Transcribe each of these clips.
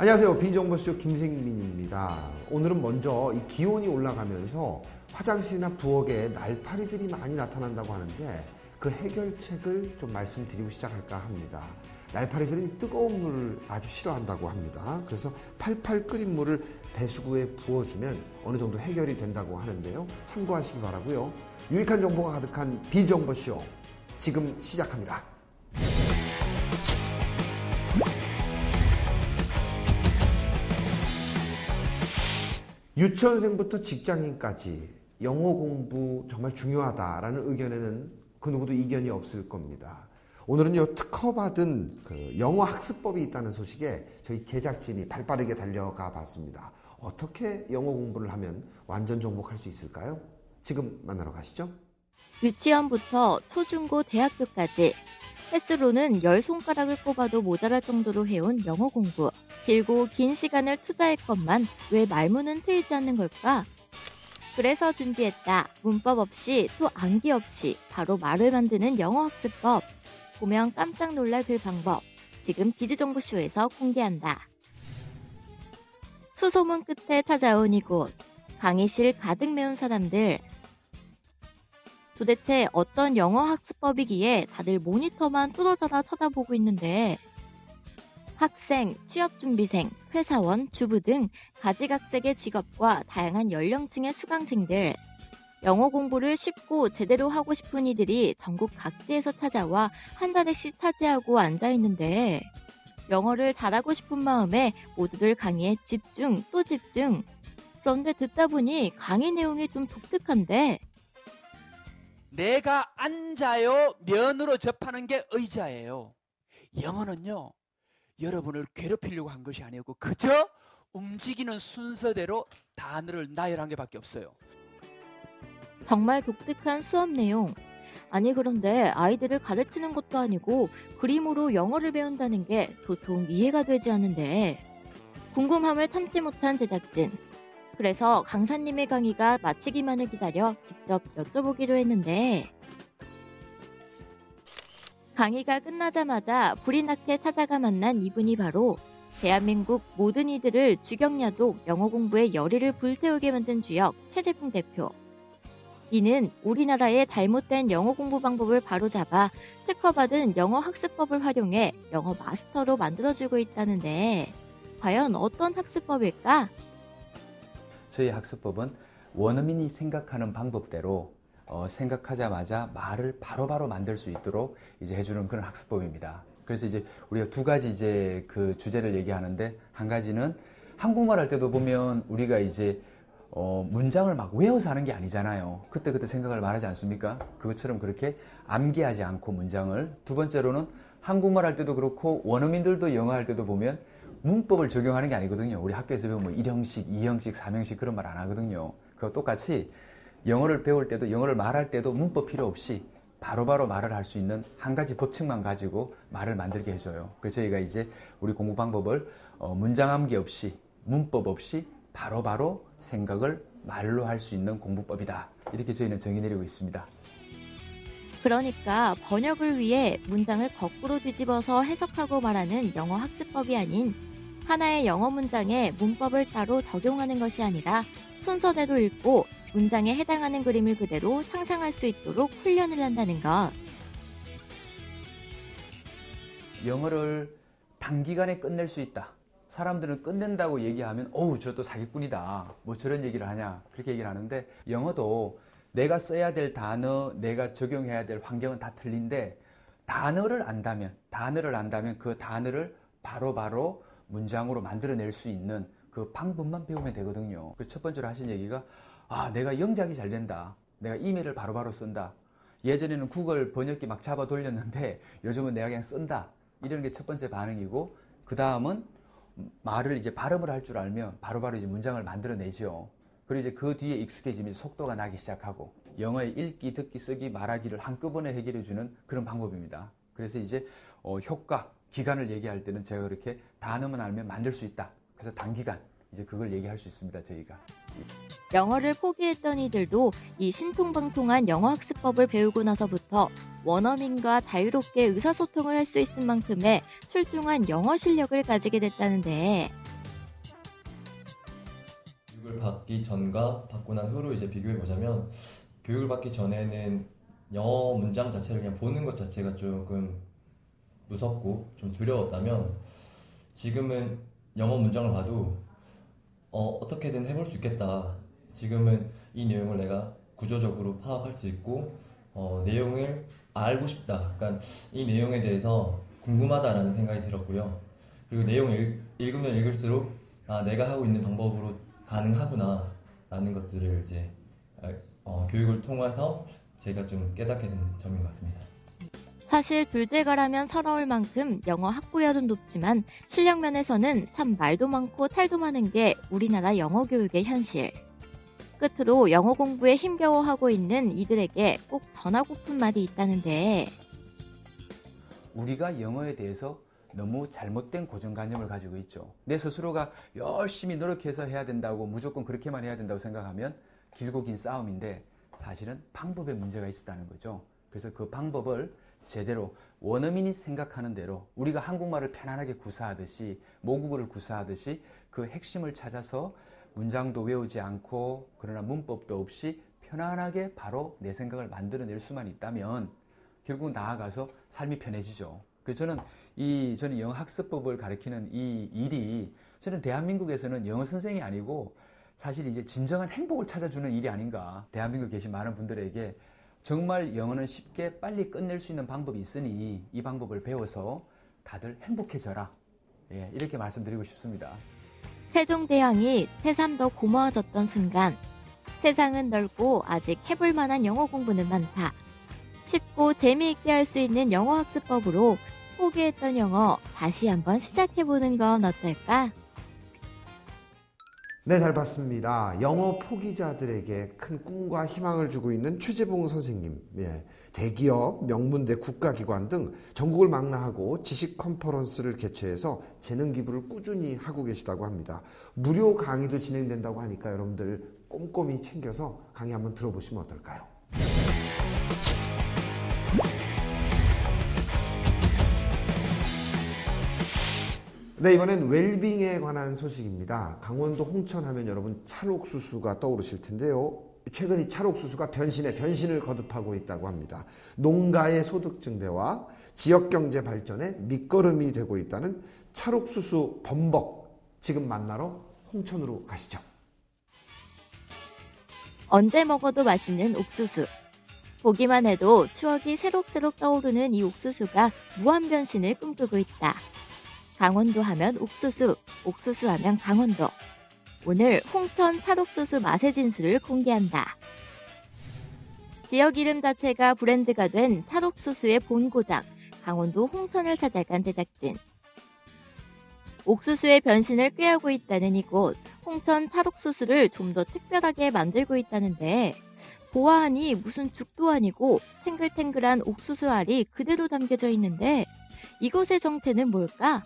안녕하세요. 빈정보쇼 김생민입니다. 오늘은 먼저 이 기온이 올라가면서 화장실이나 부엌에 날파리들이 많이 나타난다고 하는데 그 해결책을 좀 말씀드리고 시작할까 합니다. 날파리들은 뜨거운 물을 아주 싫어한다고 합니다. 그래서 팔팔 끓인 물을 배수구에 부어주면 어느 정도 해결이 된다고 하는데요. 참고하시기 바라고요. 유익한 정보가 가득한 빈정보쇼 지금 시작합니다. 유치원생부터 직장인까지 영어 공부 정말 중요하다라는 의견에는 그 누구도 이견이 없을 겁니다. 오늘은요, 특허받은 영어 학습법이 있다는 소식에 저희 제작진이 발빠르게 달려가 봤습니다. 어떻게 영어 공부를 하면 완전 정복할 수 있을까요? 지금 만나러 가시죠. 유치원부터 초중고 대학교까지 횟수로는 10손가락을 꼽아도 모자랄 정도로 해온 영어 공부. 길고 긴 시간을 투자했건만 왜 말문은 트이지 않는 걸까? 그래서 준비했다. 문법 없이 또 암기 없이 바로 말을 만드는 영어 학습법. 보면 깜짝 놀랄 그 방법. 지금 비즈정보쇼에서 공개한다. 수소문 끝에 찾아온 이곳. 강의실 가득 메운 사람들. 도대체 어떤 영어 학습법이기에 다들 모니터만 뚫어져라 쳐다보고 있는데 학생, 취업준비생, 회사원, 주부 등 가지각색의 직업과 다양한 연령층의 수강생들 영어 공부를 쉽고 제대로 하고 싶은 이들이 전국 각지에서 찾아와 한 자리씩 차지하고 앉아있는데 영어를 잘하고 싶은 마음에 모두들 강의에 집중 또 집중. 그런데 듣다 보니 강의 내용이 좀 독특한데 내가 앉아요 면으로 접하는 게 의자예요. 영어는요 여러분을 괴롭히려고 한 것이 아니고 그저 움직이는 순서대로 단어를 나열한 게밖에 없어요. 정말 독특한 수업 내용. 아니 그런데 아이들을 가르치는 것도 아니고 그림으로 영어를 배운다는 게 도통 이해가 되지 않는데 궁금함을 참지 못한 제작진. 그래서 강사님의 강의가 마치기만을 기다려 직접 여쭤보기로 했는데 강의가 끝나자마자 불이 나게 찾아가 만난 이분이 바로 대한민국 모든 이들을 주경야독 영어 공부에 열의를 불태우게 만든 주역 최재풍 대표. 이는 우리나라의 잘못된 영어 공부 방법을 바로잡아 특허받은 영어 학습법을 활용해 영어 마스터로 만들어주고 있다는데 과연 어떤 학습법일까? 저희 학습법은 원어민이 생각하는 방법대로 생각하자마자 말을 바로바로 만들 수 있도록 이제 해주는 그런 학습법입니다. 그래서 이제 우리가 두 가지 이제 그 주제를 얘기하는데 한 가지는 한국말 할 때도 보면 우리가 이제 문장을 막 외워서 하는 게 아니잖아요. 그때그때 생각을 말하지 않습니까? 그것처럼 그렇게 암기하지 않고 문장을. 두 번째로는 한국말 할 때도 그렇고 원어민들도 영어 할 때도 보면 문법을 적용하는 게 아니거든요. 우리 학교에서 배우면 뭐 1형식, 2형식, 3형식 그런 말 안 하거든요. 그거 똑같이 영어를 배울 때도 영어를 말할 때도 문법 필요 없이 바로바로 말을 할 수 있는 한 가지 법칙만 가지고 말을 만들게 해줘요. 그래서 저희가 이제 우리 공부 방법을 문장 암기 없이 문법 없이 바로바로 생각을 말로 할 수 있는 공부법이다. 이렇게 저희는 정의 내리고 있습니다. 그러니까 번역을 위해 문장을 거꾸로 뒤집어서 해석하고 말하는 영어 학습법이 아닌 하나의 영어 문장에 문법을 따로 적용하는 것이 아니라 순서대로 읽고 문장에 해당하는 그림을 그대로 상상할 수 있도록 훈련을 한다는 것. 영어를 단기간에 끝낼 수 있다. 사람들은 끝낸다고 얘기하면 어우 저것도 사기꾼이다. 뭐 저런 얘기를 하냐. 그렇게 얘기를 하는데 영어도 내가 써야 될 단어, 내가 적용해야 될 환경은 다 틀린데 단어를 안다면 그 단어를 바로바로 문장으로 만들어낼 수 있는 그 방법만 배우면 되거든요. 그 첫 번째로 하신 얘기가 내가 영작이 잘 된다. 내가 이메일을 바로바로 쓴다. 예전에는 구글 번역기 막 잡아 돌렸는데 요즘은 내가 그냥 쓴다. 이런 게 첫 번째 반응이고 그 다음은 말을 이제 발음을 할 줄 알면 바로바로 이제 문장을 만들어내죠. 그리고 이제 그 뒤에 익숙해지면 속도가 나기 시작하고 영어의 읽기, 듣기, 쓰기, 말하기를 한꺼번에 해결해주는 그런 방법입니다. 그래서 이제 효과, 기간을 얘기할 때는 제가 그렇게 단어만 알면 만들 수 있다. 그래서 단기간 이제 그걸 얘기할 수 있습니다. 저희가. 영어를 포기했던 이들도 이 신통방통한 영어 학습법을 배우고 나서부터 원어민과 자유롭게 의사소통을 할 수 있을 만큼의 출중한 영어 실력을 가지게 됐다는데 교육을 받기 전과 받고 난 후로 이제 비교해 보자면 교육을 받기 전에는 영어 문장 자체를 그냥 보는 것 자체가 조금 무섭고 좀 두려웠다면 지금은 영어 문장을 봐도 어떻게든 해볼 수 있겠다. 지금은 이 내용을 내가 구조적으로 파악할 수 있고 내용을 알고 싶다. 그러니까 이 내용에 대해서 궁금하다라는 생각이 들었고요. 그리고 내용을 읽으면 읽을수록 내가 하고 있는 방법으로 가능하구나 라는 것들을 이제 교육을 통해서 제가 좀 깨닫게 된 점인 것 같습니다. 사실 둘째가라면 서러울 만큼 영어 학구열은 높지만 실력 면에서는 참 말도 많고 탈도 많은 게 우리나라 영어 교육의 현실. 끝으로 영어 공부에 힘겨워하고 있는 이들에게 꼭 전하고픈 말이 있다는데, 우리가 영어에 대해서 너무 잘못된 고정관념을 가지고 있죠. 내 스스로가 열심히 노력해서 해야 된다고, 무조건 그렇게만 해야 된다고 생각하면 길고 긴 싸움인데 사실은 방법에 문제가 있었다는 거죠. 그래서 그 방법을 제대로 원어민이 생각하는 대로 우리가 한국말을 편안하게 구사하듯이, 모국어를 구사하듯이 그 핵심을 찾아서 문장도 외우지 않고 그러나 문법도 없이 편안하게 바로 내 생각을 만들어낼 수만 있다면 결국 나아가서 삶이 편해지죠. 그래서 저는 영어 학습법을 가르치는 이 일이, 저는 대한민국에서는 영어 선생이 아니고 사실 이제 진정한 행복을 찾아주는 일이 아닌가. 대한민국에 계신 많은 분들에게 정말 영어는 쉽게 빨리 끝낼 수 있는 방법이 있으니 이 방법을 배워서 다들 행복해져라. 이렇게 말씀드리고 싶습니다. 세종대왕이 새삼 더 고마워졌던 순간, 세상은 넓고 아직 해볼 만한 영어 공부는 많다. 쉽고 재미있게 할 수 있는 영어 학습법으로 포기했던 영어 다시 한번 시작해보는 건 어떨까? 네, 잘 봤습니다. 영어 포기자들에게 큰 꿈과 희망을 주고 있는 최재봉 선생님. 대기업, 명문대, 국가기관 등 전국을 망라하고 지식 컨퍼런스를 개최해서 재능 기부를 꾸준히 하고 계시다고 합니다. 무료 강의도 진행된다고 하니까 여러분들 꼼꼼히 챙겨서 강의 한번 들어보시면 어떨까요? 네, 이번엔 웰빙에 관한 소식입니다. 강원도 홍천 하면 여러분 찰옥수수가 떠오르실 텐데요. 최근 이 찰옥수수가 변신에 변신을 거듭하고 있다고 합니다. 농가의 소득 증대와 지역경제 발전에 밑거름이 되고 있다는 찰옥수수 범벅, 지금 만나러 홍천으로 가시죠. 언제 먹어도 맛있는 옥수수. 보기만 해도 추억이 새록새록 떠오르는 이 옥수수가 무한 변신을 꿈꾸고 있다. 강원도 하면 옥수수, 옥수수 하면 강원도. 오늘 홍천 찰옥수수 맛의 진수를 공개한다. 지역 이름 자체가 브랜드가 된 찰옥수수의 본고장, 강원도 홍천을 찾아간 제작진. 옥수수의 변신을 꾀하고 있다는 이곳, 홍천 찰옥수수를 좀 더 특별하게 만들고 있다는데, 보아하니 무슨 죽도 아니고 탱글탱글한 옥수수 알이 그대로 담겨져 있는데, 이곳의 정체는 뭘까?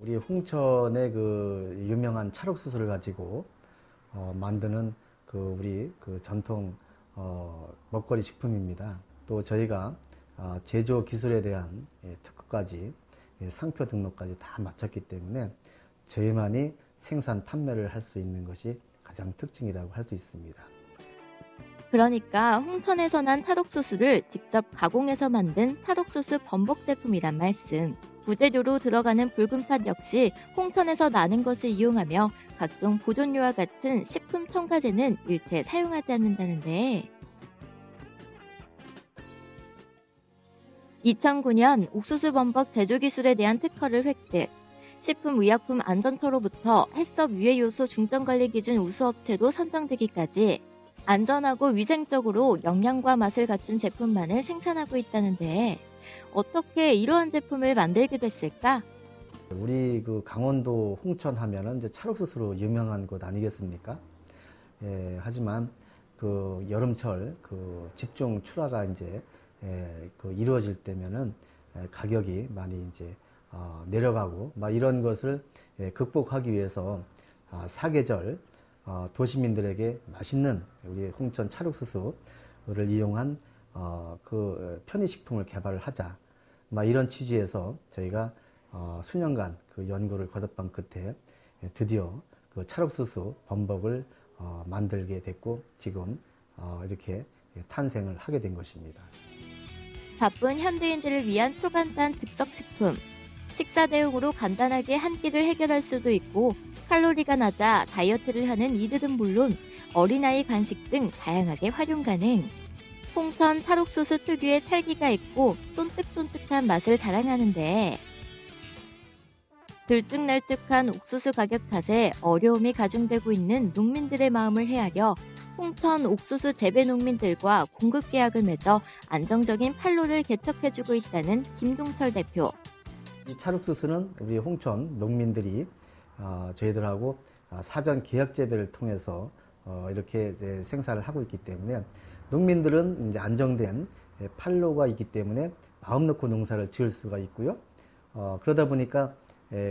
우리 홍천의 그 유명한 찰옥수수를 가지고 만드는 우리 전통 먹거리 식품입니다. 또 저희가 제조 기술에 대한 특허까지, 상표 등록까지 다 마쳤기 때문에 저희만이 생산 판매를 할 수 있는 것이 가장 특징이라고 할 수 있습니다. 그러니까 홍천에서 난 찰옥수수를 직접 가공해서 만든 찰옥수수 범벅 제품이란 말씀. 부재료로 들어가는 붉은팥 역시 홍천에서 나는 것을 이용하며 각종 보존료와 같은 식품 첨가제는 일체 사용하지 않는다는데, 2009년 옥수수 범벅 제조 기술에 대한 특허를 획득, 식품의약품안전처로부터 해썹 유해 요소 중점관리 기준 우수업체로 선정되기까지 안전하고 위생적으로 영양과 맛을 갖춘 제품만을 생산하고 있다는데, 어떻게 이러한 제품을 만들게 됐을까? 우리 강원도 홍천 하면은 이제 찰옥수수로 유명한 곳 아니겠습니까? 하지만 여름철 집중 출하가 이제 이루어질 때면은 가격이 많이 이제 내려가고 이런 것을 극복하기 위해서 사계절 도시민들에게 맛있는 우리 홍천 찰옥수수를 이용한 편의식품을 개발을 하자, 이런 취지에서 저희가 수년간 연구를 거듭한 끝에 드디어 그 찰옥수수 범벅을 만들게 됐고 지금 이렇게 탄생을 하게 된 것입니다. 바쁜 현대인들을 위한 초간단 즉석식품. 식사 대용으로 간단하게 한 끼를 해결할 수도 있고 칼로리가 낮아 다이어트를 하는 이들은 물론 어린아이 간식 등 다양하게 활용 가능. 홍천 찰옥수수 특유의 찰기가 있고 쫀득쫀득한 맛을 자랑하는데 들쭉날쭉한 옥수수 가격 탓에 어려움이 가중되고 있는 농민들의 마음을 헤아려 홍천 옥수수 재배 농민들과 공급 계약을 맺어 안정적인 판로를 개척해주고 있다는 김동철 대표. 이 찰옥수수는 우리 홍천 농민들이 저희들하고 사전 계약 재배를 통해서 이렇게 이제 생산을 하고 있기 때문에 농민들은 이제 안정된 판로가 있기 때문에 마음 놓고 농사를 지을 수가 있고요. 그러다 보니까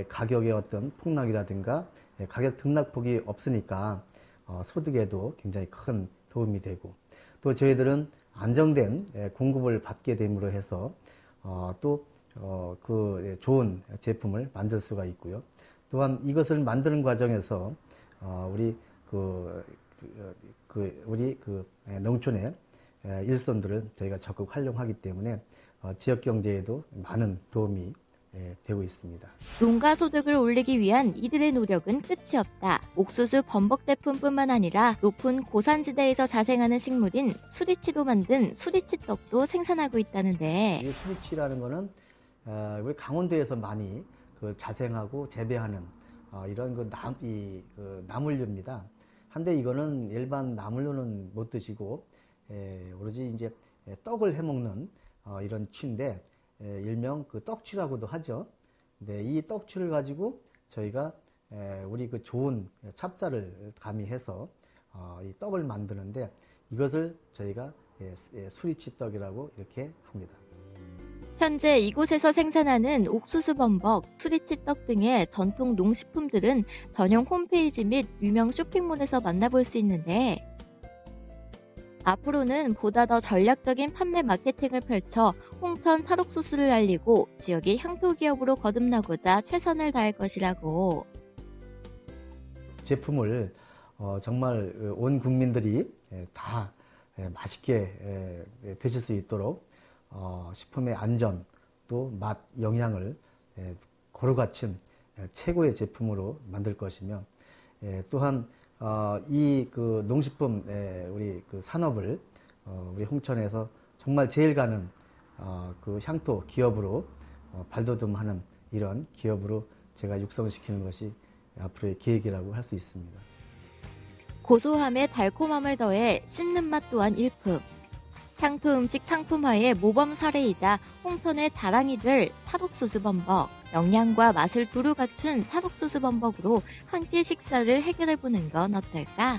가격의 어떤 폭락이라든가 가격 등락폭이 없으니까 소득에도 굉장히 큰 도움이 되고 또 저희들은 안정된 공급을 받게 됨으로 해서 또 그 좋은 제품을 만들 수가 있고요. 또한 이것을 만드는 과정에서 우리 우리 농촌의 일손들을 저희가 적극 활용하기 때문에 지역 경제에도 많은 도움이 되고 있습니다. 농가 소득을 올리기 위한 이들의 노력은 끝이 없다. 옥수수 범벅 제품뿐만 아니라 높은 고산지대에서 자생하는 식물인 수리치로 만든 수리치떡도 생산하고 있다는데 이 수리치라는 거는 우리 강원도에서 많이 자생하고 재배하는 이런 나물류입니다. 한데 이거는 일반 나물류는 못 드시고 오로지 이제 떡을 해먹는 이런 치인데 일명 떡치라고도 하죠. 근데 이 떡치를 가지고 저희가 우리 좋은 찹쌀을 가미해서 이 떡을 만드는데 이것을 저희가 수리치 떡이라고 이렇게 합니다. 현재 이곳에서 생산하는 옥수수 범벅, 수리치떡 등의 전통 농식품들은 전용 홈페이지 및 유명 쇼핑몰에서 만나볼 수 있는데 앞으로는 보다 더 전략적인 판매 마케팅을 펼쳐 홍천 찰옥수수를 알리고 지역의 향토 기업으로 거듭나고자 최선을 다할 것이라고. 제품을 정말 온 국민들이 다 맛있게 드실 수 있도록 식품의 안전 또 맛, 영양을 고루 갖춘 최고의 제품으로 만들 것이며 또한 이 농식품 우리 산업을 우리 홍천에서 정말 제일 가는 향토 기업으로 발돋움하는 이런 기업으로 제가 육성시키는 것이 앞으로의 계획이라고 할 수 있습니다. 고소함에 달콤함을 더해 씹는 맛 또한 일품. 향토 음식 상품화의 모범 사례이자 홍천의 자랑이 될 찰옥수수 범벅. 영양과 맛을 두루 갖춘 찰옥수수 범벅으로 한 끼 식사를 해결해보는 건 어떨까?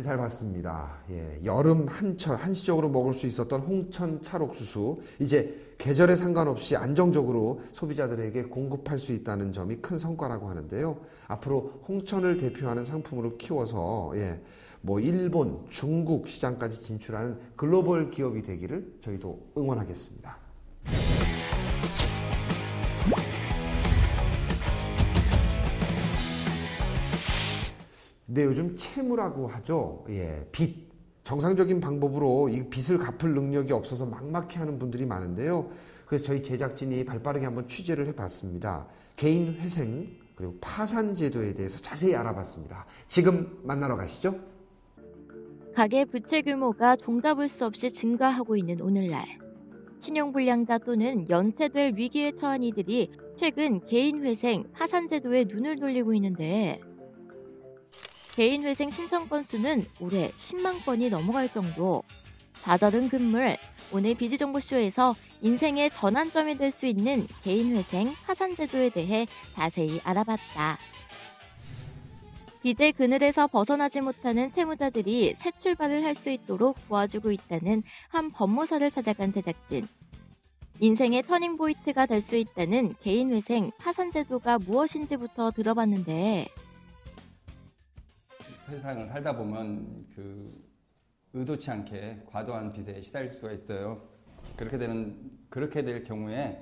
잘 봤습니다. 여름 한철 한시적으로 먹을 수 있었던 홍천 찰옥수수 이제 계절에 상관없이 안정적으로 소비자들에게 공급할 수 있다는 점이 큰 성과라고 하는데요. 앞으로 홍천을 대표하는 상품으로 키워서 일본, 중국 시장까지 진출하는 글로벌 기업이 되기를 저희도 응원하겠습니다. 네, 요즘 채무라고 하죠. 빚. 정상적인 방법으로 이 빚을 갚을 능력이 없어서 막막해 하는 분들이 많은데요. 그래서 저희 제작진이 발빠르게 한번 취재를 해봤습니다. 개인 회생 그리고 파산 제도에 대해서 자세히 알아봤습니다. 지금 만나러 가시죠. 가계 부채 규모가 종잡을 수 없이 증가하고 있는 오늘날. 신용불량자 또는 연체될 위기에 처한 이들이 최근 개인회생, 파산제도에 눈을 돌리고 있는데 개인회생 신청 건수는 올해 10만 건이 넘어갈 정도. 좌절은 금물. 오늘 비지정보쇼에서 인생의 전환점이 될 수 있는 개인회생, 파산제도에 대해 자세히 알아봤다. 빚의 그늘에서 벗어나지 못하는 채무자들이 새 출발을 할 수 있도록 도와주고 있다는 한 법무사를 찾아간 제작진. 인생의 터닝포인트가 될 수 있다는 개인회생, 파산제도가 무엇인지부터 들어봤는데 세상을 살다 보면 의도치 않게 과도한 빚에 시달릴 수가 있어요. 그렇게 될 경우에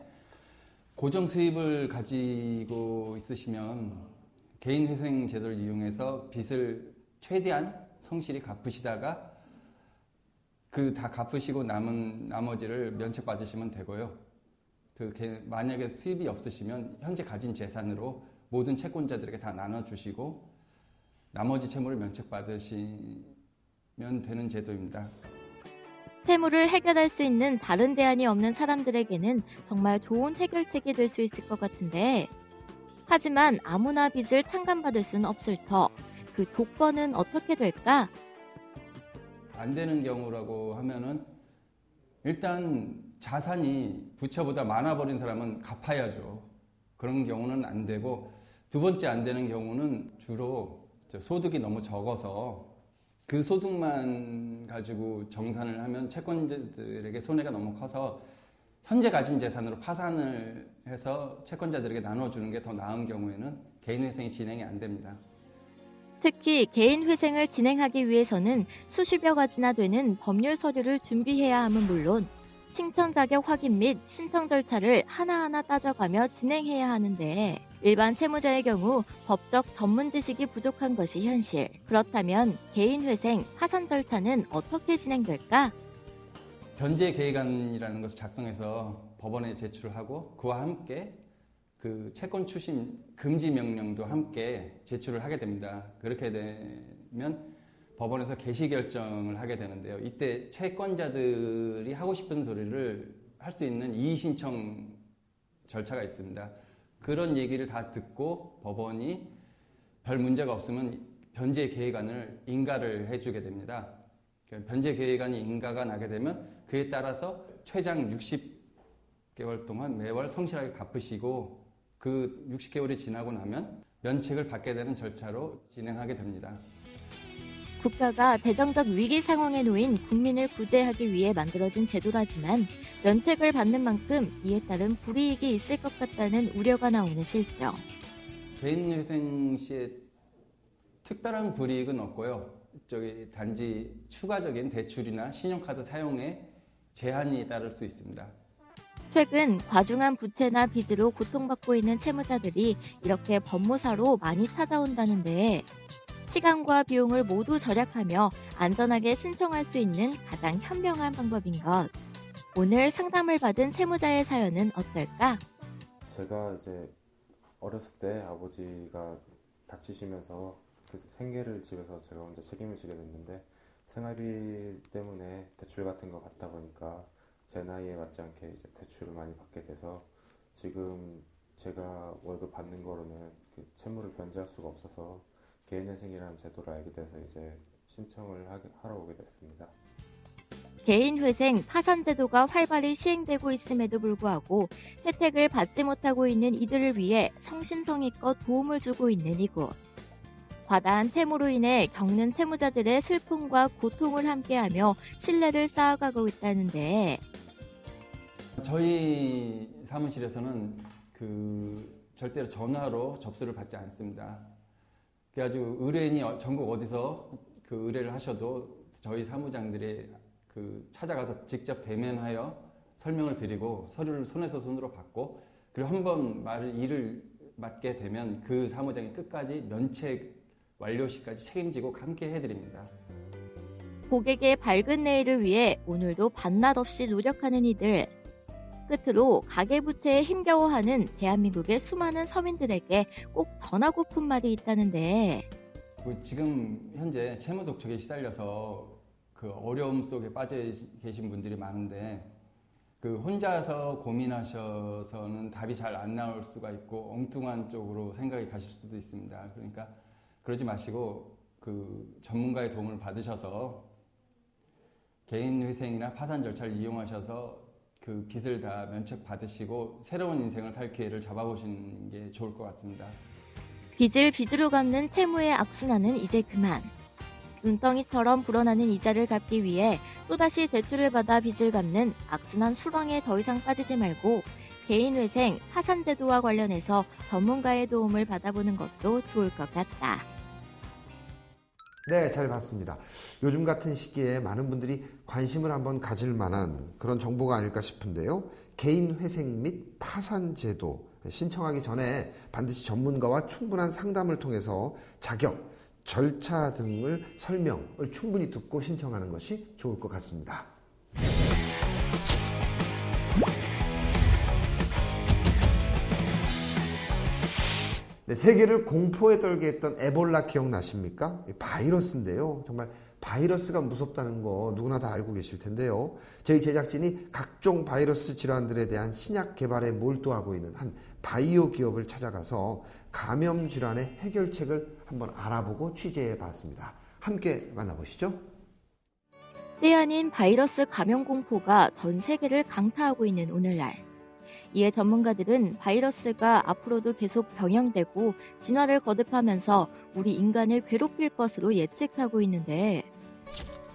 고정 수입을 가지고 있으시면 개인 회생 제도를 이용해서 빚을 최대한 성실히 갚으시다가 그 다 갚으시고 남은 나머지를 면책받으시면 되고요. 만약에 수입이 없으시면 현재 가진 재산으로 모든 채권자들에게 다 나눠주시고 나머지 채무를 면책받으시면 되는 제도입니다. 채무를 해결할 수 있는 다른 대안이 없는 사람들에게는 정말 좋은 해결책이 될 수 있을 것 같은데, 하지만 아무나 빚을 탕감받을 수는 없을 터, 그 조건은 어떻게 될까? 안 되는 경우라고 하면은 일단 자산이 부채보다 많아버린 사람은 갚아야죠. 그런 경우는 안 되고, 두 번째 안 되는 경우는 주로 소득이 너무 적어서 그 소득만 가지고 정산을 하면 채권자들에게 손해가 너무 커서 현재 가진 재산으로 파산을 해서 채권자들에게 나눠주는 게 더 나은 경우에는 개인회생이 진행이 안 됩니다. 특히 개인 회생을 진행하기 위해서는 수십여 가지나 되는 법률 서류를 준비해야 함은 물론 신청 자격 확인 및 신청 절차를 하나하나 따져가며 진행해야 하는데, 일반 채무자의 경우 법적 전문 지식이 부족한 것이 현실. 그렇다면 개인 회생, 파산 절차는 어떻게 진행될까? 변제 계획안이라는 것을 작성해서 법원에 제출하고 그와 함께 그 채권 추심 금지 명령도 함께 제출을 하게 됩니다. 그렇게 되면 법원에서 개시 결정을 하게 되는데요. 이때 채권자들이 하고 싶은 소리를 할 수 있는 이의 신청 절차가 있습니다. 그런 얘기를 다 듣고 법원이 별 문제가 없으면 변제 계획안을 인가를 해주게 됩니다. 변제 계획안이 인가가 나게 되면 그에 따라서 최장 60개월 동안 매월 성실하게 갚으시고 그 60개월이 지나고 나면 면책을 받게 되는 절차로 진행하게 됩니다. 국가가 대정적 위기 상황에 놓인 국민을 구제하기 위해 만들어진 제도라지만 면책을 받는 만큼 이에 따른 불이익이 있을 것 같다는 우려가 나오는 실정. 개인회생 시에 특별한 불이익은 없고요. 단지 추가적인 대출이나 신용카드 사용에 제한이 따를 수 있습니다. 최근 과중한 부채나 빚으로 고통받고 있는 채무자들이 이렇게 법무사로 많이 찾아온다는데, 시간과 비용을 모두 절약하며 안전하게 신청할 수 있는 가장 현명한 방법인 것. 오늘 상담을 받은 채무자의 사연은 어떨까? 제가 이제 어렸을 때 아버지가 다치시면서 그 생계를 집에서 제가 혼자 책임을 지게 됐는데, 생활비 때문에 대출 같은 거 받다 보니까 제 나이에 맞지 않게 이제 대출을 많이 받게 돼서 지금 제가 월급 받는 거로는 그 채무를 변제할 수가 없어서 개인회생이라는 제도를 알게 돼서 이제 신청을 하러 오게 됐습니다. 개인회생, 파산제도가 활발히 시행되고 있음에도 불구하고 혜택을 받지 못하고 있는 이들을 위해 성심성의껏 도움을 주고 있는 이곳. 과다한 채무로 인해 겪는 채무자들의 슬픔과 고통을 함께하며 신뢰를 쌓아가고 있다는데, 저희 사무실에서는 절대로 전화로 접수를 받지 않습니다. 그래가지고 의뢰인이 전국 어디서 그 의뢰를 하셔도 저희 사무장들이 찾아가서 직접 대면하여 설명을 드리고 서류를 손에서 손으로 받고, 그리고 한번 일을 맡게 되면 그 사무장이 끝까지 면책 완료 시까지 책임지고 함께 해드립니다. 고객의 밝은 내일을 위해 오늘도 밤낮 없이 노력하는 이들. 끝으로 가계부채에 힘겨워하는 대한민국의 수많은 서민들에게 꼭 전하고픈 말이 있다는데, 지금 현재 채무 독촉에 시달려서 그 어려움 속에 빠져 계신 분들이 많은데, 혼자서 고민하셔서는 답이 잘 안 나올 수가 있고 엉뚱한 쪽으로 생각이 가실 수도 있습니다. 그러니까 그러지 마시고 전문가의 도움을 받으셔서 개인회생이나 파산 절차를 이용하셔서 그 빚을 다 면책 받으시고 새로운 인생을 살 기회를 잡아보시는 게 좋을 것 같습니다. 빚을 빚으로 갚는 채무의 악순환은 이제 그만. 눈덩이처럼 불어나는 이자를 갚기 위해 또다시 대출을 받아 빚을 갚는 악순환 수렁에 더 이상 빠지지 말고 개인회생, 파산제도와 관련해서 전문가의 도움을 받아보는 것도 좋을 것 같다. 네, 잘 봤습니다. 요즘 같은 시기에 많은 분들이 관심을 한번 가질 만한 그런 정보가 아닐까 싶은데요. 개인회생 및 파산제도, 신청하기 전에 반드시 전문가와 충분한 상담을 통해서 자격, 절차 등을 설명을 충분히 듣고 신청하는 것이 좋을 것 같습니다. 네, 세계를 공포에 떨게 했던 에볼라 기억나십니까? 바이러스인데요. 정말 바이러스가 무섭다는 거 누구나 다 알고 계실 텐데요. 저희 제작진이 각종 바이러스 질환들에 대한 신약 개발에 몰두하고 있는 한 바이오 기업을 찾아가서 감염 질환의 해결책을 한번 알아보고 취재해 봤습니다. 함께 만나보시죠. 때 아닌 바이러스 감염 공포가 전 세계를 강타하고 있는 오늘날. 이에 전문가들은 바이러스가 앞으로도 계속 병행되고 진화를 거듭하면서 우리 인간을 괴롭힐 것으로 예측하고 있는데,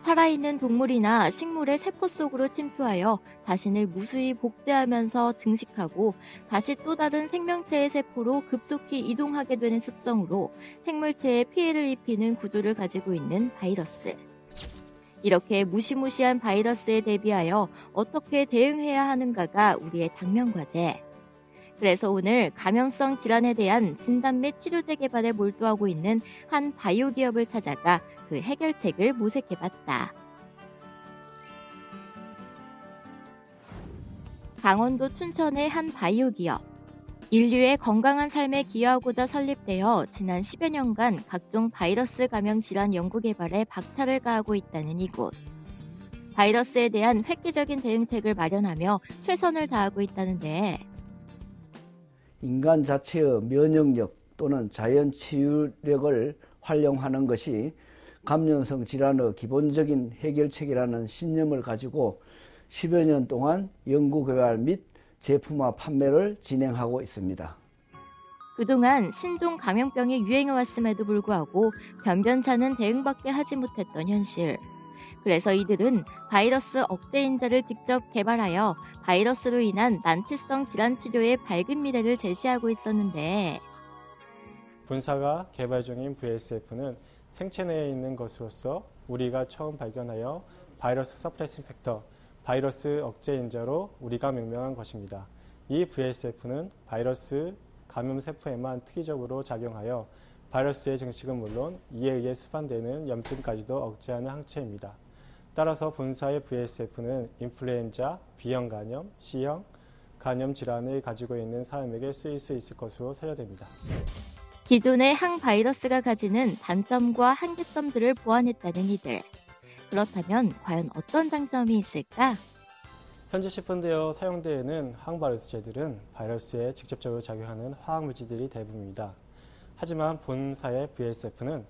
살아있는 동물이나 식물의 세포 속으로 침투하여 자신을 무수히 복제하면서 증식하고 다시 또 다른 생명체의 세포로 급속히 이동하게 되는 습성으로 생물체에 피해를 입히는 구조를 가지고 있는 바이러스. 이렇게 무시무시한 바이러스에 대비하여 어떻게 대응해야 하는가가 우리의 당면 과제. 그래서 오늘 감염성 질환에 대한 진단 및 치료제 개발에 몰두하고 있는 한 바이오 기업을 찾아가 그 해결책을 모색해봤다. 강원도 춘천의 한 바이오 기업. 인류의 건강한 삶에 기여하고자 설립되어 지난 10여 년간 각종 바이러스 감염 질환 연구 개발에 박차를 가하고 있다는 이곳. 바이러스에 대한 획기적인 대응책을 마련하며 최선을 다하고 있다는데, 인간 자체의 면역력 또는 자연 치유력을 활용하는 것이 감염성 질환의 기본적인 해결책이라는 신념을 가지고 10여 년 동안 연구 개발 및 제품화 판매를 진행하고 있습니다. 그동안 신종 감염병이 유행해왔음에도 불구하고 변변찮은 대응밖에 하지 못했던 현실. 그래서 이들은 바이러스 억제인자를 직접 개발하여 바이러스로 인한 난치성 질환 치료의 밝은 미래를 제시하고 있었는데, 본사가 개발 중인 VSF는 생체 내에 있는 것으로서 우리가 처음 발견하여 바이러스 서프레싱 팩터, 바이러스 억제인자로 우리가 명명한 것입니다. 이 VSF는 바이러스 감염 세포에만 특이적으로 작용하여 바이러스의 증식은 물론 이에 의해 수반되는 염증까지도 억제하는 항체입니다. 따라서 본사의 VSF는 인플루엔자, B형 간염, C형 간염 질환을 가지고 있는 사람에게 쓰일 수 있을 것으로 사료됩니다. 기존의 항바이러스가 가지는 단점과 한계점들을 보완했다는 이들. 그렇다면 과연 어떤 장점이 있을까? 현재 시판되어 사용되는 항바이러스제들은 바이러스에 직접적으로 작용하는 화학물질들이 대부분입니다. 하지만 본사의 VSF는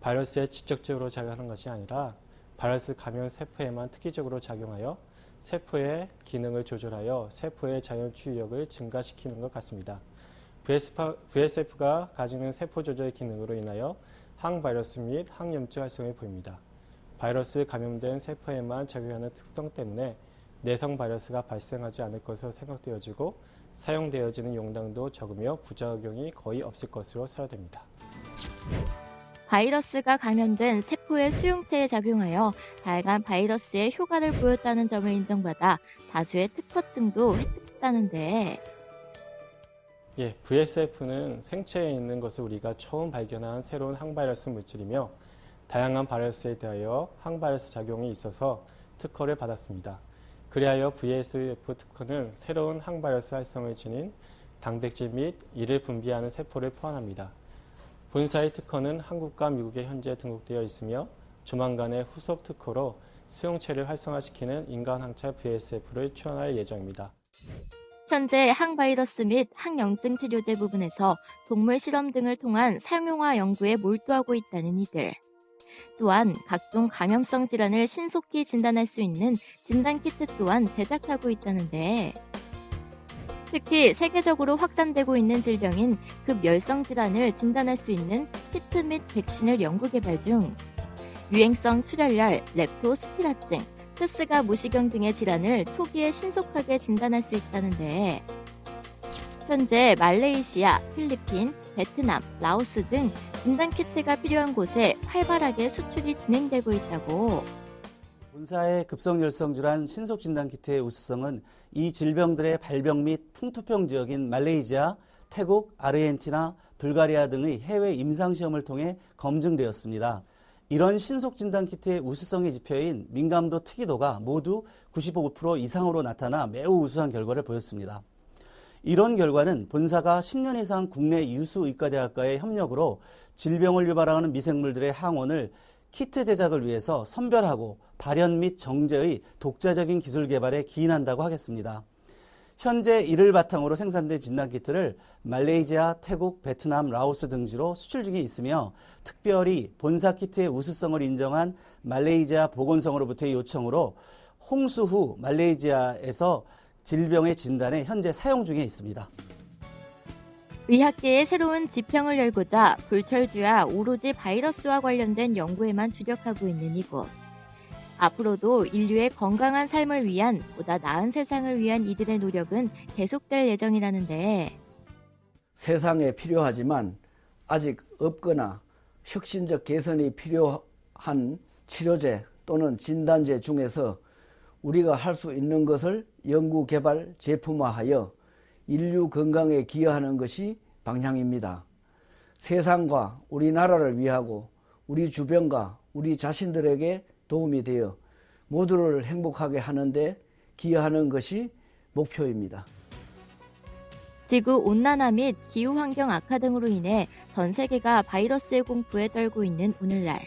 바이러스에 직접적으로 작용하는 것이 아니라 바이러스 감염 세포에만 특이적으로 작용하여 세포의 기능을 조절하여 세포의 자연 치유력을 증가시키는 것 같습니다. VSF가 가지는 세포 조절 기능으로 인하여 항바이러스 및 항염증 활성을 보입니다. 바이러스 감염된 세포에만 작용하는 특성 때문에 내성 바이러스가 발생하지 않을 것으로 생각되어지고 사용되어지는 용량도 적으며 부작용이 거의 없을 것으로 사료됩니다. 바이러스가 감염된 세포의 수용체에 작용하여 다양한 바이러스의 효과를 보였다는 점을 인정받아 다수의 특허증도 획득했다는데, VSF는 생체에 있는 것을 우리가 처음 발견한 새로운 항바이러스 물질이며 다양한 바이러스에 대하여 항바이러스 작용이 있어서 특허를 받았습니다. 그리하여 VSF 특허는 새로운 항바이러스 활성을 지닌 단백질 및 이를 분비하는 세포를 포함합니다. 본사의 특허는 한국과 미국에 현재 등록되어 있으며 조만간에 후속 특허로 수용체를 활성화시키는 인간 항체 VSF를 출원할 예정입니다. 현재 항바이러스 및 항염증 치료제 부분에서 동물 실험 등을 통한 상용화 연구에 몰두하고 있다는 이들. 또한 각종 감염성 질환을 신속히 진단할 수 있는 진단키트 또한 제작하고 있다는데, 특히 세계적으로 확산되고 있는 질병인 급열성 질환을 진단할 수 있는 키트 및 백신을 연구 개발 중, 유행성 출혈열, 렙토스피라증, 스스가 무시경 등의 질환을 초기에 신속하게 진단할 수 있다는데, 현재 말레이시아, 필리핀, 베트남, 라오스 등 진단키트가 필요한 곳에 활발하게 수출이 진행되고 있다고. 본사의 급성열성 질환 신속진단키트의 우수성은 이 질병들의 발병 및 풍토병 지역인 말레이시아, 태국, 아르헨티나, 불가리아 등의 해외 임상시험을 통해 검증되었습니다. 이런 신속진단키트의 우수성의 지표인 민감도 특이도가 모두 95% 이상으로 나타나 매우 우수한 결과를 보였습니다. 이런 결과는 본사가 10년 이상 국내 유수 의과대학과의 협력으로 질병을 유발하는 미생물들의 항원을 키트 제작을 위해서 선별하고 발현 및 정제의 독자적인 기술 개발에 기인한다고 하겠습니다. 현재 이를 바탕으로 생산된 진단키트를 말레이시아, 태국, 베트남, 라오스 등지로 수출 중에 있으며 특별히 본사 키트의 우수성을 인정한 말레이시아 보건성으로부터의 요청으로 홍수 후 말레이시아에서 질병의 진단에 현재 사용 중에 있습니다. 의학계의 새로운 지평을 열고자 불철주야 오로지 바이러스와 관련된 연구에만 주력하고 있는 이곳. 앞으로도 인류의 건강한 삶을 위한 보다 나은 세상을 위한 이들의 노력은 계속될 예정이라는데 세상에 필요하지만 아직 없거나 혁신적 개선이 필요한 치료제 또는 진단제 중에서 우리가 할 수 있는 것을 연구, 개발, 제품화하여 인류 건강에 기여하는 것이 방향입니다. 세상과 우리나라를 위하고 우리 주변과 우리 자신들에게 도움이 되어 모두를 행복하게 하는 데 기여하는 것이 목표입니다. 지구온난화 및 기후환경 악화 등으로 인해 전 세계가 바이러스의 공포에 떨고 있는 오늘날.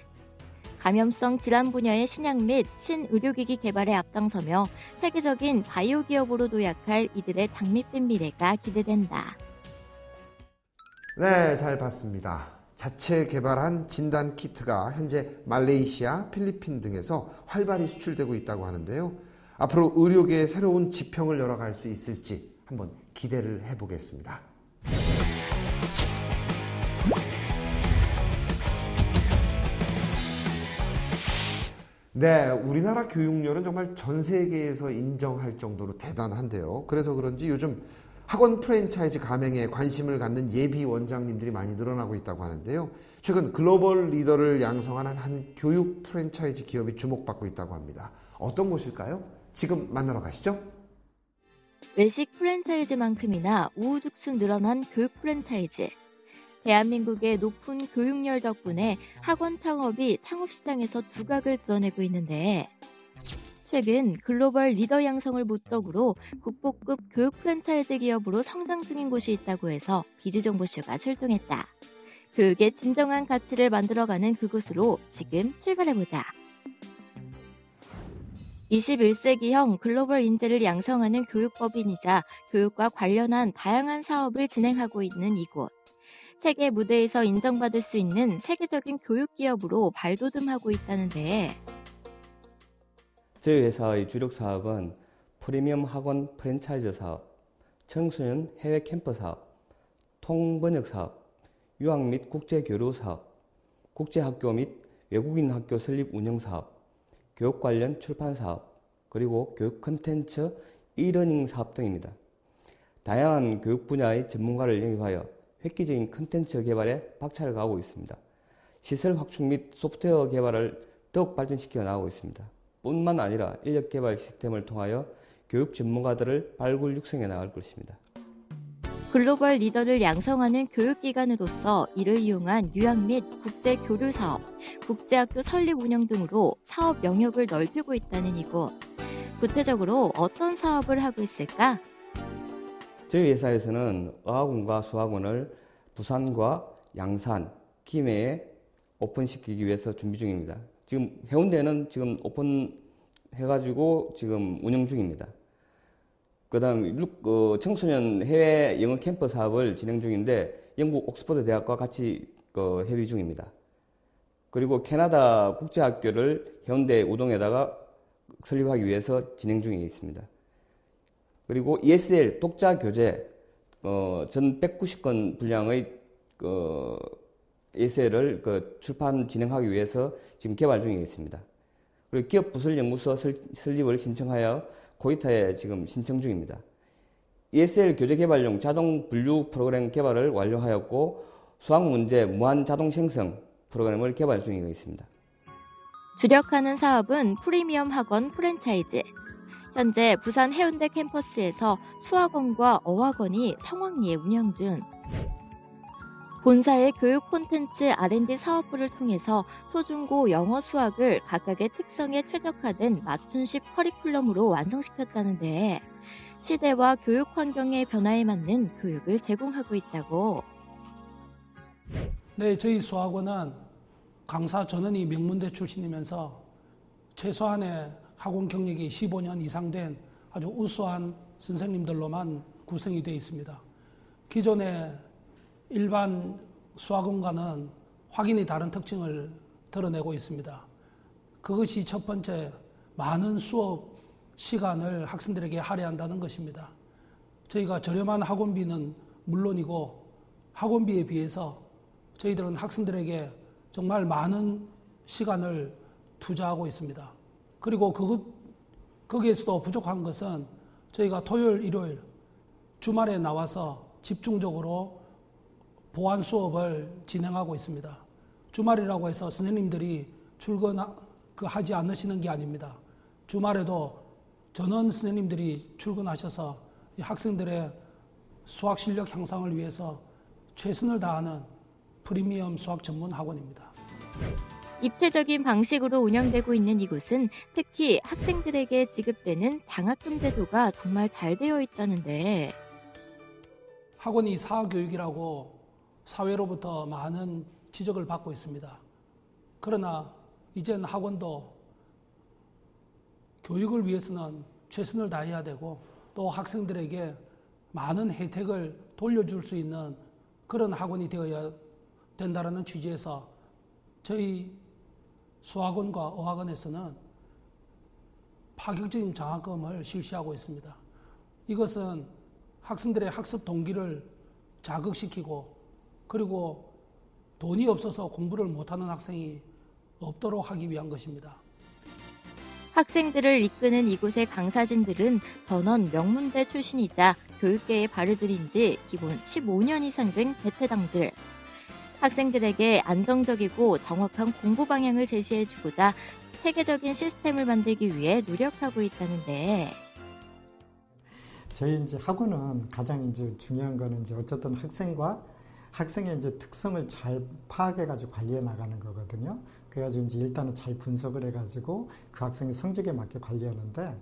감염성 질환 분야의 신약 및 신의료기기 개발에 앞장서며 세계적인 바이오 기업으로 도약할 이들의 장밋빛 미래가 기대된다. 네, 잘 봤습니다. 자체 개발한 진단 키트가 현재 말레이시아, 필리핀 등에서 활발히 수출되고 있다고 하는데요. 앞으로 의료계의 새로운 지평을 열어갈 수 있을지 한번 기대를 해보겠습니다. 네, 우리나라 교육열은 정말 전 세계에서 인정할 정도로 대단한데요. 그래서 그런지 요즘 학원 프랜차이즈 가맹에 관심을 갖는 예비 원장님들이 많이 늘어나고 있다고 하는데요. 최근 글로벌 리더를 양성하는 한 교육 프랜차이즈 기업이 주목받고 있다고 합니다. 어떤 곳일까요? 지금 만나러 가시죠. 외식 프랜차이즈만큼이나 우후죽순 늘어난 교육 프랜차이즈. 대한민국의 높은 교육열 덕분에 학원 창업이 창업시장에서 두각을 드러내고 있는데 최근 글로벌 리더 양성을 모떡으로 국보급 교육 프랜차이즈 기업으로 성장 중인 곳이 있다고 해서 비즈정보쇼가 출동했다. 교육의 진정한 가치를 만들어가는 그곳으로 지금 출발해보자. 21세기형 글로벌 인재를 양성하는 교육법인이자 교육과 관련한 다양한 사업을 진행하고 있는 이곳. 세계 무대에서 인정받을 수 있는 세계적인 교육 기업으로 발돋움하고 있다는데 저희 회사의 주력 사업은 프리미엄 학원 프랜차이즈 사업, 청소년 해외 캠프 사업, 통번역 사업, 유학 및 국제 교류 사업, 국제학교 및 외국인 학교 설립 운영 사업, 교육 관련 출판 사업, 그리고 교육 콘텐츠 e-러닝 사업 등입니다. 다양한 교육 분야의 전문가를 영입하여 획기적인 콘텐츠 개발에 박차를 가하고 있습니다. 시설 확충 및 소프트웨어 개발을 더욱 발전시켜 나가고 있습니다. 뿐만 아니라 인력 개발 시스템을 통하여 교육 전문가들을 발굴 육성해 나갈 것입니다. 글로벌 리더를 양성하는 교육기관으로서 이를 이용한 유학 및 국제 교류 사업, 국제학교 설립 운영 등으로 사업 영역을 넓히고 있다는 이곳. 구체적으로 어떤 사업을 하고 있을까? 저희 회사에서는 어학원과 수학원을 부산과 양산, 김해에 오픈시키기 위해서 준비 중입니다. 지금 해운대는 지금 오픈해가지고 지금 운영 중입니다. 그 다음 청소년 해외 영어 캠프 사업을 진행 중인데 영국 옥스퍼드 대학과 같이 협의 중입니다. 그리고 캐나다 국제학교를 해운대 우동에다가 설립하기 위해서 진행 중에 있습니다. 그리고 ESL 독자 교재 전 190건 분량의 ESL을 출판 진행하기 위해서 지금 개발 중에 있습니다. 그리고 기업 부설 연구소 설립을 신청하여 코이타에 지금 신청 중입니다. ESL 교재 개발용 자동 분류 프로그램 개발을 완료하였고 수학 문제 무한 자동 생성 프로그램을 개발 중에 있습니다. 주력하는 사업은 프리미엄 학원 프랜차이즈. 현재 부산 해운대 캠퍼스에서 수학원과 어학원이 성황리에 운영 중. 본사의 교육 콘텐츠 R&D 사업부를 통해서 초중고 영어 수학을 각각의 특성에 최적화된 맞춤식 커리큘럼으로 완성시켰다는데 시대와 교육 환경의 변화에 맞는 교육을 제공하고 있다고. 네, 저희 수학원은 강사 전원이 명문대 출신이면서 최소한의 학원 경력이 15년 이상 된 아주 우수한 선생님들로만 구성이 되어 있습니다. 기존의 일반 수학원과는 확연히 다른 특징을 드러내고 있습니다. 그것이 첫 번째, 많은 수업 시간을 학생들에게 할애한다는 것입니다. 저희가 저렴한 학원비는 물론이고 학원비에 비해서 저희들은 학생들에게 정말 많은 시간을 투자하고 있습니다. 그리고 거기에서도 부족한 것은 저희가 토요일, 일요일, 주말에 나와서 집중적으로 보완 수업을 진행하고 있습니다. 주말이라고 해서 선생님들이 출근하지 않으시는 게 아닙니다. 주말에도 전원 선생님들이 출근하셔서 학생들의 수학 실력 향상을 위해서 최선을 다하는 프리미엄 수학 전문 학원입니다. 입체적인 방식으로 운영되고 있는 이곳은 특히 학생들에게 지급되는 장학금 제도가 정말 잘 되어 있다는데 학원이 사교육이라고 사회로부터 많은 지적을 받고 있습니다. 그러나 이젠 학원도 교육을 위해서는 최선을 다해야 되고 또 학생들에게 많은 혜택을 돌려줄 수 있는 그런 학원이 되어야 된다는 취지에서 저희 수학원과 어학원에서는 파격적인 장학금을 실시하고 있습니다. 이것은 학생들의 학습 동기를 자극시키고 그리고 돈이 없어서 공부를 못하는 학생이 없도록 하기 위한 것입니다. 학생들을 이끄는 이곳의 강사진들은 전원 명문대 출신이자 교육계에 발을 들인 지 기본 15년 이상 된 베테랑들. 학생들에게 안정적이고 정확한 공부 방향을 제시해주고자 체계적인 시스템을 만들기 위해 노력하고 있다는데 저희 이제 학원은 가장 이제 중요한 거는 이제 어쨌든 학생의 이제 특성을 잘 파악해가지고 관리해 나가는 거거든요. 그래가지고 이제 일단은 잘 분석을 해가지고 그 학생의 성적에 맞게 관리하는데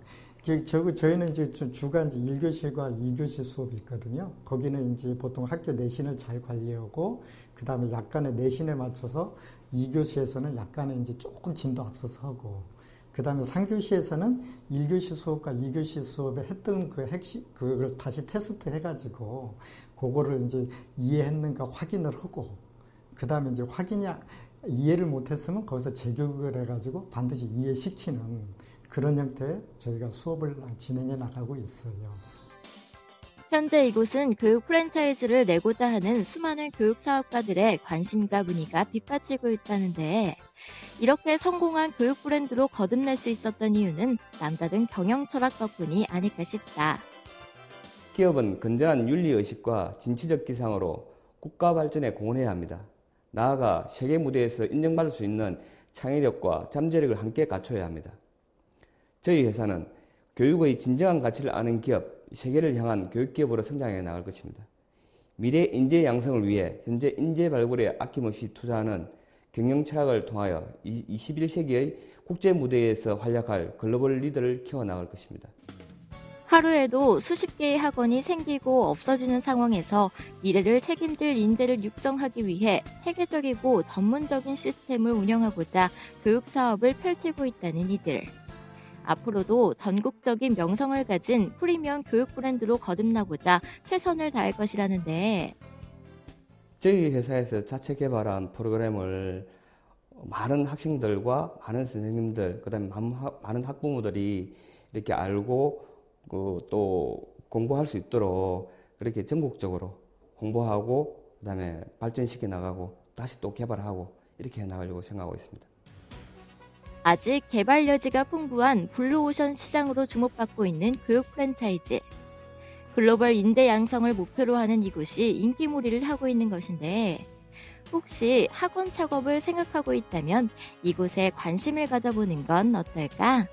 저희는 이제 주가 이제 1교시과 2교시 수업이 있거든요. 거기는 이제 보통 학교 내신을 잘 관리하고 그 다음에 약간의 내신에 맞춰서 2교시에서는 약간의 이제 조금 진도 앞서서 하고 그 다음에 3교시에서는 1교시 수업과 2교시 수업에 했던 그 핵심, 그걸 다시 테스트 해가지고, 그거를 이제 이해했는가 확인을 하고, 그 다음에 이제 이해를 못했으면 거기서 재교육을 해가지고 반드시 이해시키는 그런 형태의 저희가 수업을 진행해 나가고 있어요. 현재 이곳은 교육 프랜차이즈를 내고자 하는 수많은 교육 사업가들의 관심과 문의가 빗받치고 있다는데 이렇게 성공한 교육 브랜드로 거듭날 수 있었던 이유는 남다른 경영 철학 덕분이 아닐까 싶다. 기업은 건전한 윤리의식과 진취적 기상으로 국가 발전에 공헌해야 합니다. 나아가 세계 무대에서 인정받을 수 있는 창의력과 잠재력을 함께 갖춰야 합니다. 저희 회사는 교육의 진정한 가치를 아는 기업, 세계를 향한 교육기업으로 성장해 나갈 것입니다. 미래 인재 양성을 위해 현재 인재 발굴에 아낌없이 투자하는 경영 철학을 통하여 21세기의 국제 무대에서 활약할 글로벌 리더를 키워나갈 것입니다. 하루에도 수십 개의 학원이 생기고 없어지는 상황에서 미래를 책임질 인재를 육성하기 위해 세계적이고 전문적인 시스템을 운영하고자 교육 사업을 펼치고 있다는 이들. 앞으로도 전국적인 명성을 가진 프리미엄 교육 브랜드로 거듭나고자 최선을 다할 것이라는데 저희 회사에서 자체 개발한 프로그램을 많은 학생들과 많은 선생님들, 그다음에 많은 학부모들이 이렇게 알고 또 공부할 수 있도록 그렇게 전국적으로 홍보하고 그다음에 발전시켜 나가고 다시 또 개발하고 이렇게 해나가려고 생각하고 있습니다. 아직 개발 여지가 풍부한 블루오션 시장으로 주목받고 있는 교육 프랜차이즈. 글로벌 인재 양성을 목표로 하는 이곳이 인기몰이를 하고 있는 것인데 혹시 학원 창업을 생각하고 있다면 이곳에 관심을 가져보는 건 어떨까?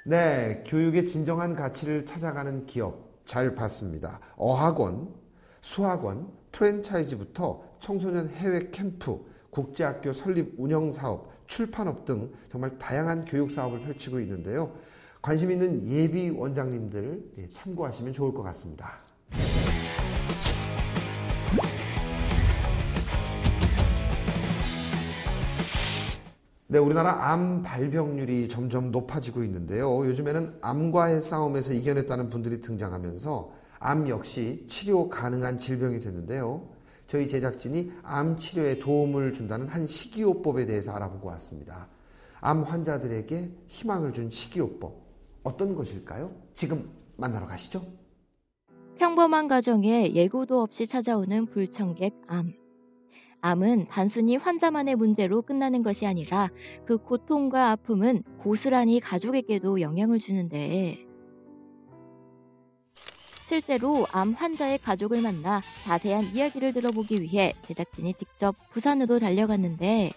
네, 교육의 진정한 가치를 찾아가는 기업 잘 봤습니다. 어학원, 수학원, 프랜차이즈부터 청소년 해외 캠프, 국제학교 설립 운영 사업, 출판업 등 정말 다양한 교육 사업을 펼치고 있는데요. 관심 있는 예비 원장님들 참고하시면 좋을 것 같습니다. 네, 우리나라 암 발병률이 점점 높아지고 있는데요. 요즘에는 암과의 싸움에서 이겨냈다는 분들이 등장하면서 암 역시 치료 가능한 질병이 됐는데요. 저희 제작진이 암 치료에 도움을 준다는 한 식이요법에 대해서 알아보고 왔습니다. 암 환자들에게 희망을 준 식이요법, 어떤 것일까요? 지금 만나러 가시죠. 평범한 가정에 예고도 없이 찾아오는 불청객 암. 암은 단순히 환자만의 문제로 끝나는 것이 아니라 그 고통과 아픔은 고스란히 가족에게도 영향을 주는데, 실제로 암 환자의 가족을 만나 자세한 이야기를 들어보기 위해 제작진이 직접 부산으로 달려갔는데,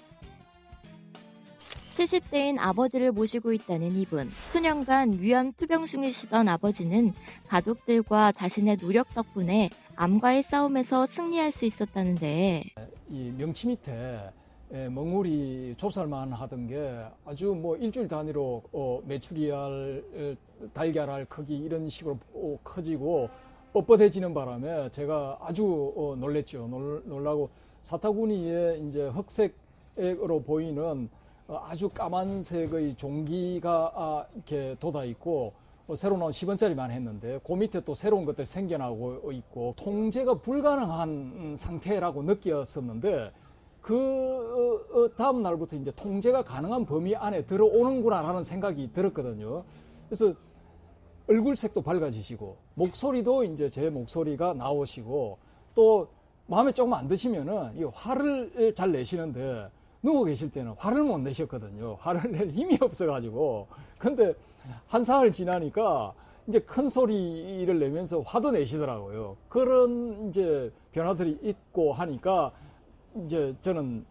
70대인 아버지를 모시고 있다는 이분. 수년간 위암 투병 중이시던 아버지는 가족들과 자신의 노력 덕분에 암과의 싸움에서 승리할 수 있었다는데, 이 명치 밑에 먹물이 좁쌀만 하던 게 아주 뭐 일주일 단위로 메추리알, 달걀알 크기 이런 식으로 커지고 뻣뻣해지는 바람에 제가 아주 놀랬죠. 놀라고 사타구니에 이제 흑색으로 보이는 아주 까만색의 종기가 이렇게 돋아 있고 새로 나온 10원짜리만 했는데 그 밑에 또 새로운 것들이 생겨나고 있고 통제가 불가능한 상태라고 느꼈었는데 그 다음 날부터 이제 통제가 가능한 범위 안에 들어오는구나라는 생각이 들었거든요. 그래서 얼굴색도 밝아지시고 목소리도 이제 제 목소리가 나오시고 또 마음에 조금 안 드시면은 이 화를 잘 내시는데 누워 계실 때는 화를 못 내셨거든요. 화를 낼 힘이 없어가지고. 근데 한 사흘 지나니까 이제 큰 소리를 내면서 화도 내시더라고요. 그런 이제 변화들이 있고 하니까 이제 저는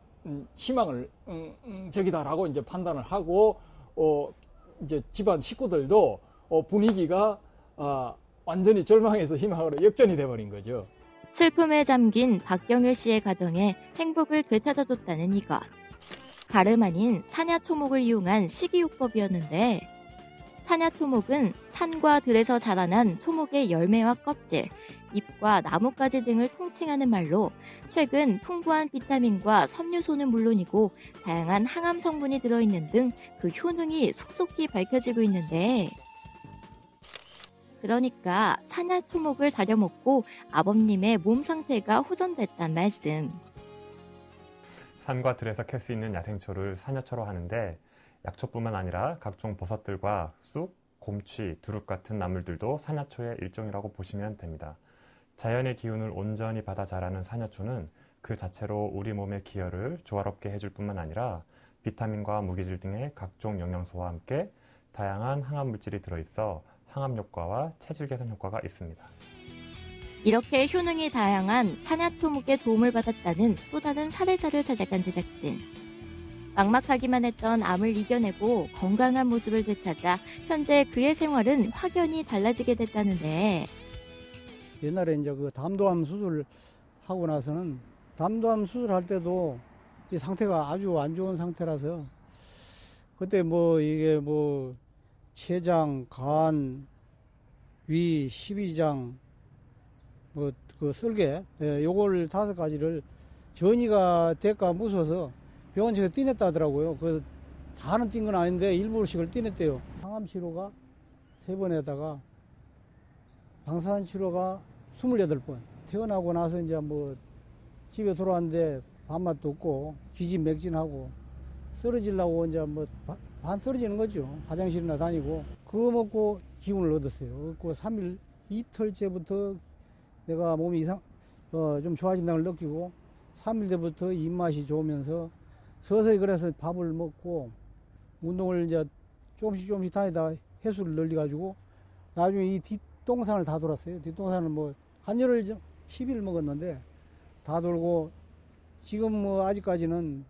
희망을 적이다라고 이제 판단을 하고 이제 집안 식구들도 분위기가 완전히 절망해서 희망으로 역전이 돼버린 거죠. 슬픔에 잠긴 박경일 씨의 가정에 행복을 되찾아줬다는 이것. 다름 아닌 산야초목을 이용한 식이요법이었는데, 산야초목은 산과 들에서 자라난 초목의 열매와 껍질, 잎과 나뭇가지 등을 통칭하는 말로 최근 풍부한 비타민과 섬유소는 물론이고 다양한 항암 성분이 들어있는 등 그 효능이 속속히 밝혀지고 있는데, 그러니까 산야초목을 다려 먹고 아버님의 몸 상태가 호전됐단 말씀. 산과 들에서 캘 수 있는 야생초를 산야초로 하는데, 약초뿐만 아니라 각종 버섯들과 쑥, 곰취, 두릅 같은 나물들도 산야초의 일종이라고 보시면 됩니다. 자연의 기운을 온전히 받아 자라는 산야초는 그 자체로 우리 몸의 기혈을 조화롭게 해줄 뿐만 아니라 비타민과 무기질 등의 각종 영양소와 함께 다양한 항암 물질이 들어있어 항암 효과와 체질 개선 효과가 있습니다. 이렇게 효능이 다양한 산야초목의 도움을 받았다는 또 다른 사례자를 찾아간 제작진. 막막하기만 했던 암을 이겨내고 건강한 모습을 되찾아 현재 그의 생활은 확연히 달라지게 됐다는데, 옛날에 이제 그 담도암 수술을 하고 나서는 담도암 수술할 때도 이 상태가 아주 안 좋은 상태라서 그때 뭐 이게 뭐 췌장, 간, 위, 십이장, 뭐 그 설계, 요걸 5가지를 전이가 될까 무서워서 병원에서 떼냈다 하더라고요. 그래서 다는 뛴 건 아닌데 일부씩을 떼냈대요. 항암 치료가 3번에다가 방사선 치료가 28번. 태어나고 나서 이제 뭐 집에 돌아왔는데 밥맛도 없고 기진맥진하고 쓰러지려고 이제 뭐 반 쓰러지는 거죠. 화장실이나 다니고 그거 먹고 기운을 얻었어요. 그 3일 이틀째부터 내가 몸이 좀 좋아진다는 걸 느끼고 3일 때부터 입맛이 좋으면서 서서히 그래서 밥을 먹고 운동을 이제 조금씩 다니다 횟수를 늘려가지고 나중에 이 뒷동산을 다 돌았어요. 뒷동산을 뭐 한 열흘 10일 먹었는데 다 돌고 지금 뭐 아직까지는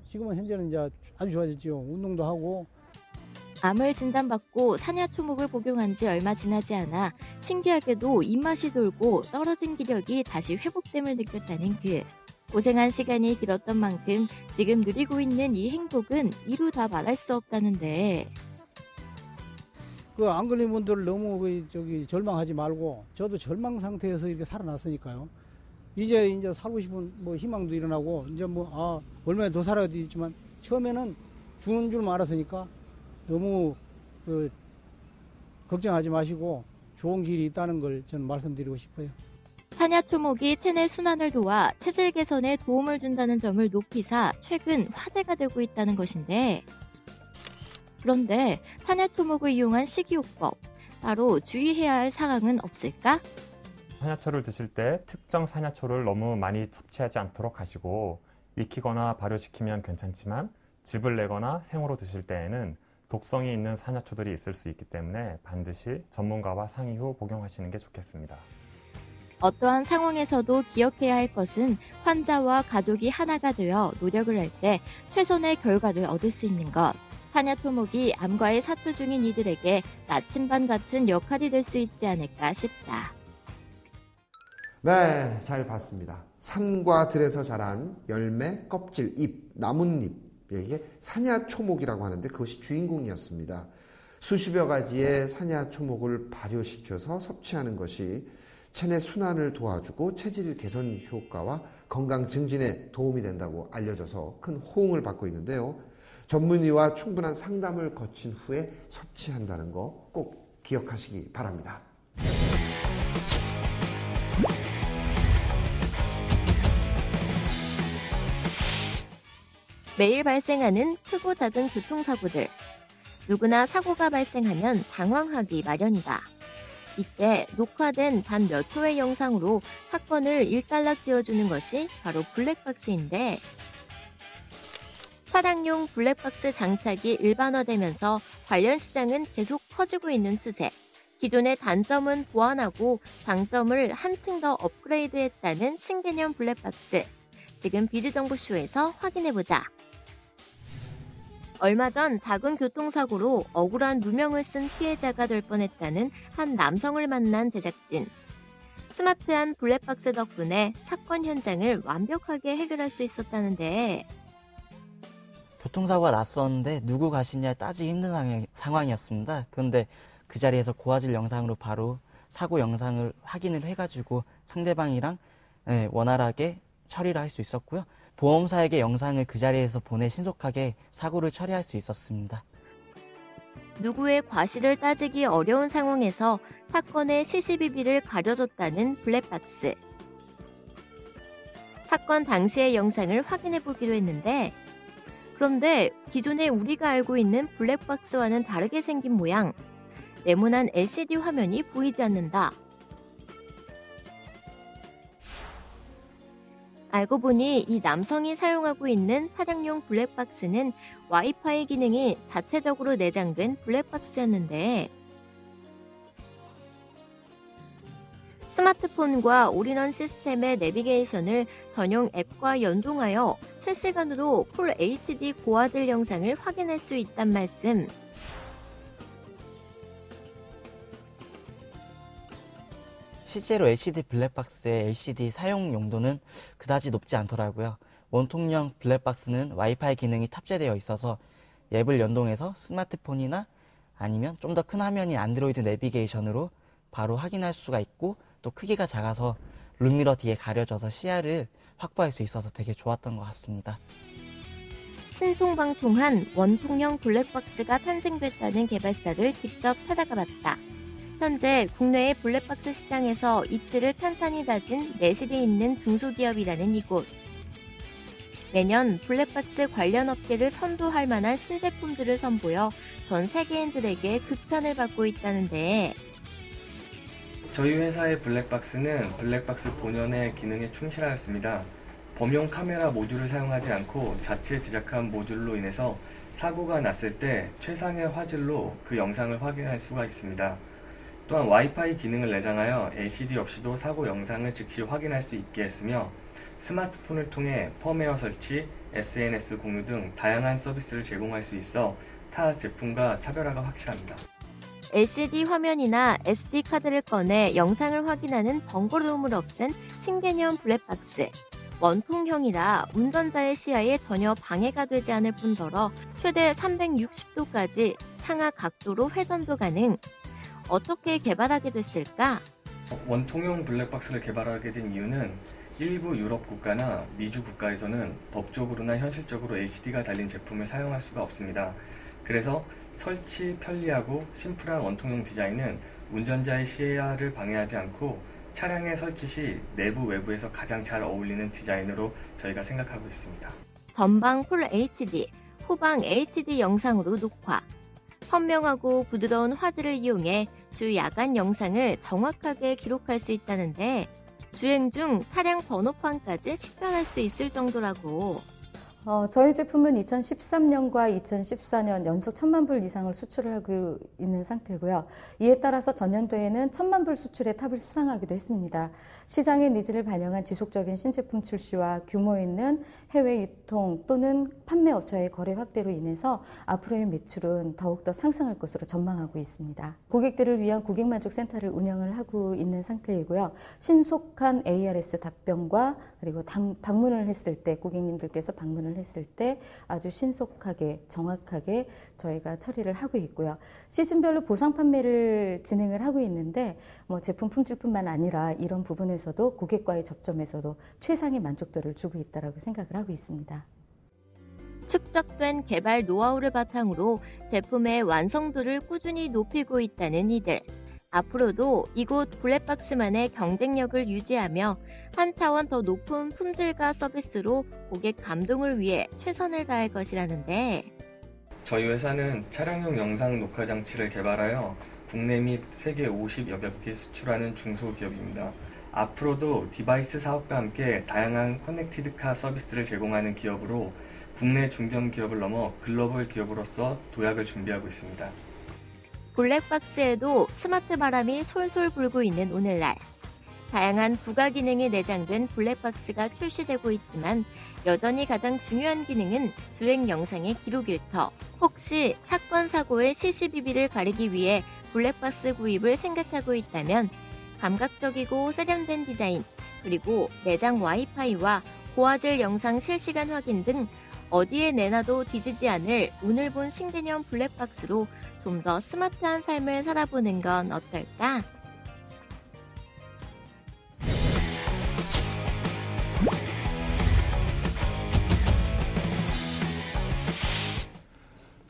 지금은 현재는 이제 아주 좋아졌죠. 운동도 하고. 암을 진단받고 산야초목을 복용한 지 얼마 지나지 않아 신기하게도 입맛이 돌고 떨어진 기력이 다시 회복됨을 느꼈다는 그. 고생한 시간이 길었던 만큼 지금 누리고 있는 이 행복은 이루 다 말할 수 없다는데. 그 안 걸린 분들 너무 절망하지 말고 저도 절망 상태에서 이렇게 살아났으니까요. 이제 살고 싶은 뭐 희망도 일어나고 이제 얼마나 더 살아야 되지만 처음에는 죽는 줄 알았으니까 너무 걱정하지 마시고 좋은 길이 있다는 걸 저는 말씀드리고 싶어요. 산야초목이 체내 순환을 도와 체질 개선에 도움을 준다는 점을 높이사 최근 화제가 되고 있다는 것인데, 그런데 산야초목을 이용한 식이요법, 따로 주의해야 할 사항은 없을까? 산야초를 드실 때 특정 산야초를 너무 많이 섭취하지 않도록 하시고, 익히거나 발효시키면 괜찮지만 즙을 내거나 생으로 드실 때에는 독성이 있는 산야초들이 있을 수 있기 때문에 반드시 전문가와 상의 후 복용하시는 게 좋겠습니다. 어떠한 상황에서도 기억해야 할 것은 환자와 가족이 하나가 되어 노력을 할 때 최선의 결과를 얻을 수 있는 것. 산야초목이 암과의 사투 중인 이들에게 나침반 같은 역할이 될 수 있지 않을까 싶다. 네, 잘 봤습니다. 산과 들에서 자란 열매, 껍질, 잎, 나뭇잎, 이게 산야초목이라고 하는데 그것이 주인공이었습니다. 수십여 가지의 산야초목을 발효시켜서 섭취하는 것이 체내 순환을 도와주고 체질 개선 효과와 건강 증진에 도움이 된다고 알려져서 큰 호응을 받고 있는데요. 전문의와 충분한 상담을 거친 후에 섭취한다는 거 꼭 기억하시기 바랍니다. 매일 발생하는 크고 작은 교통사고들. 누구나 사고가 발생하면 당황하기 마련이다. 이때 녹화된 단 몇 초의 영상으로 사건을 일단락 지어주는 것이 바로 블랙박스인데, 차량용 블랙박스 장착이 일반화되면서 관련 시장은 계속 커지고 있는 추세. 기존의 단점은 보완하고 장점을 한층 더 업그레이드했다는 신개념 블랙박스. 지금 비즈정보쇼에서 확인해보자. 얼마 전 작은 교통사고로 억울한 누명을 쓴 피해자가 될 뻔했다는 한 남성을 만난 제작진. 스마트한 블랙박스 덕분에 사건 현장을 완벽하게 해결할 수 있었다는데, 교통사고가 났었는데 누구 가시냐 따지기 힘든 상황이었습니다. 그런데 그 자리에서 고화질 영상으로 바로 사고 영상을 확인을 해가지고 상대방이랑 원활하게 처리를 할 수 있었고요. 보험사에게 영상을 그 자리에서 보내 신속하게 사고를 처리할 수 있었습니다. 누구의 과실을 따지기 어려운 상황에서 사건의 시시비비를 가려줬다는 블랙박스. 사건 당시의 영상을 확인해보기로 했는데, 그런데 기존에 우리가 알고 있는 블랙박스와는 다르게 생긴 모양. 네모난 LCD 화면이 보이지 않는다. 알고 보니 이 남성이 사용하고 있는 차량용 블랙박스는 와이파이 기능이 자체적으로 내장된 블랙박스였는데, 스마트폰과 올인원 시스템의 내비게이션을 전용 앱과 연동하여 실시간으로 풀 HD 고화질 영상을 확인할 수 있단 말씀. 실제로 LCD 블랙박스의 LCD 사용 용도는 그다지 높지 않더라고요. 원통형 블랙박스는 와이파이 기능이 탑재되어 있어서 앱을 연동해서 스마트폰이나 아니면 좀 더 큰 화면인 안드로이드 내비게이션으로 바로 확인할 수가 있고, 또 크기가 작아서 룸미러 뒤에 가려져서 시야를 확보할 수 있어서 되게 좋았던 것 같습니다. 신통방통한 원통형 블랙박스가 탄생됐다는 개발사를 직접 찾아가 봤다. 현재 국내의 블랙박스 시장에서 입지를 탄탄히 다진 내실이 있는 중소기업이라는 이곳. 매년 블랙박스 관련 업계를 선도할 만한 신제품들을 선보여 전 세계인들에게 극찬을 받고 있다는데, 저희 회사의 블랙박스는 블랙박스 본연의 기능에 충실하였습니다. 범용 카메라 모듈을 사용하지 않고 자체 제작한 모듈로 인해서 사고가 났을 때 최상의 화질로 그 영상을 확인할 수가 있습니다. 또한 와이파이 기능을 내장하여 LCD 없이도 사고 영상을 즉시 확인할 수 있게 했으며 스마트폰을 통해 펌웨어 설치, SNS 공유 등 다양한 서비스를 제공할 수 있어 타 제품과 차별화가 확실합니다. LCD 화면이나 SD카드를 꺼내 영상을 확인하는 번거로움을 없앤 신개념 블랙박스. 원통형이라 운전자의 시야에 전혀 방해가 되지 않을 뿐더러 최대 360도까지 상하 각도로 회전도 가능. 어떻게 개발하게 됐을까? 원통형 블랙박스를 개발하게 된 이유는 일부 유럽 국가나 미주 국가에서는 법적으로나 현실적으로 LCD가 달린 제품을 사용할 수가 없습니다. 그래서 설치 편리하고 심플한 원통형 디자인은 운전자의 시야를 방해하지 않고 차량에 설치 시 내부 외부에서 가장 잘 어울리는 디자인으로 저희가 생각하고 있습니다. 전방 풀 HD, 후방 HD 영상으로 녹화. 선명하고 부드러운 화질을 이용해 주 야간 영상을 정확하게 기록할 수 있다는데 주행 중 차량 번호판까지 식별할 수 있을 정도라고. 저희 제품은 2013년과 2014년 연속 1,000만 불 이상을 수출을 하고 있는 상태고요. 이에 따라서 전년도에는 1,000만 불 수출의 탑을 수상하기도 했습니다. 시장의 니즈를 반영한 지속적인 신제품 출시와 규모 있는 해외 유통 또는 판매 업체의 거래 확대로 인해서 앞으로의 매출은 더욱더 상승할 것으로 전망하고 있습니다. 고객들을 위한 고객만족센터를 운영을 하고 있는 상태이고요. 신속한 ARS 답변과 그리고 방문을 했을 때 고객님들께서 방문을 했을 때 아주 신속하게 정확하게 저희가 처리를 하고 있고요. 시즌별로 보상 판매를 진행을 하고 있는데 제품 품질뿐만 아니라 이런 부분에서도 고객과의 접점에서도 최상의 만족도를 주고 있다고 생각을 하고 있습니다. 축적된 개발 노하우를 바탕으로 제품의 완성도를 꾸준히 높이고 있다는 이들. 앞으로도 이곳 블랙박스만의 경쟁력을 유지하며 한 차원 더 높은 품질과 서비스로 고객 감동을 위해 최선을 다할 것이라는데 저희 회사는 차량용 영상 녹화 장치를 개발하여 국내 및 세계 50여 개 수출하는 중소기업입니다. 앞으로도 디바이스 사업과 함께 다양한 커넥티드카 서비스를 제공하는 기업으로 국내 중견기업을 넘어 글로벌 기업으로서 도약을 준비하고 있습니다. 블랙박스에도 스마트 바람이 솔솔 불고 있는 오늘날. 다양한 부가 기능이 내장된 블랙박스가 출시되고 있지만 여전히 가장 중요한 기능은 주행 영상의 기록일 터. 혹시 사건 사고의 시시비비를 가리기 위해 블랙박스 구입을 생각하고 있다면 감각적이고 세련된 디자인, 그리고 내장 와이파이와 고화질 영상 실시간 확인 등 어디에 내놔도 뒤지지 않을 오늘 본 신개념 블랙박스로 좀 더 스마트한 삶을 살아보는 건 어떨까?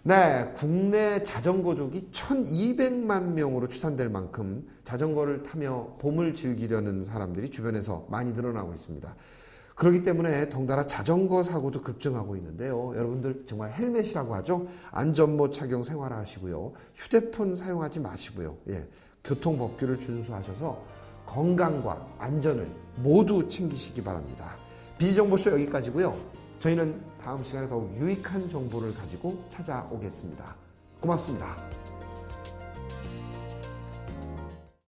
네, 국내 자전거족이 1,200만 명으로 추산될 만큼 자전거를 타며 봄을 즐기려는 사람들이 주변에서 많이 늘어나고 있습니다. 그렇기 때문에 덩달아 자전거 사고도 급증하고 있는데요. 여러분들 정말 헬멧이라고 하죠. 안전모 착용 생활하시고요. 휴대폰 사용하지 마시고요. 교통법규를 준수하셔서 건강과 안전을 모두 챙기시기 바랍니다. 비정보쇼 여기까지고요. 저희는 다음 시간에 더욱 유익한 정보를 가지고 찾아오겠습니다. 고맙습니다.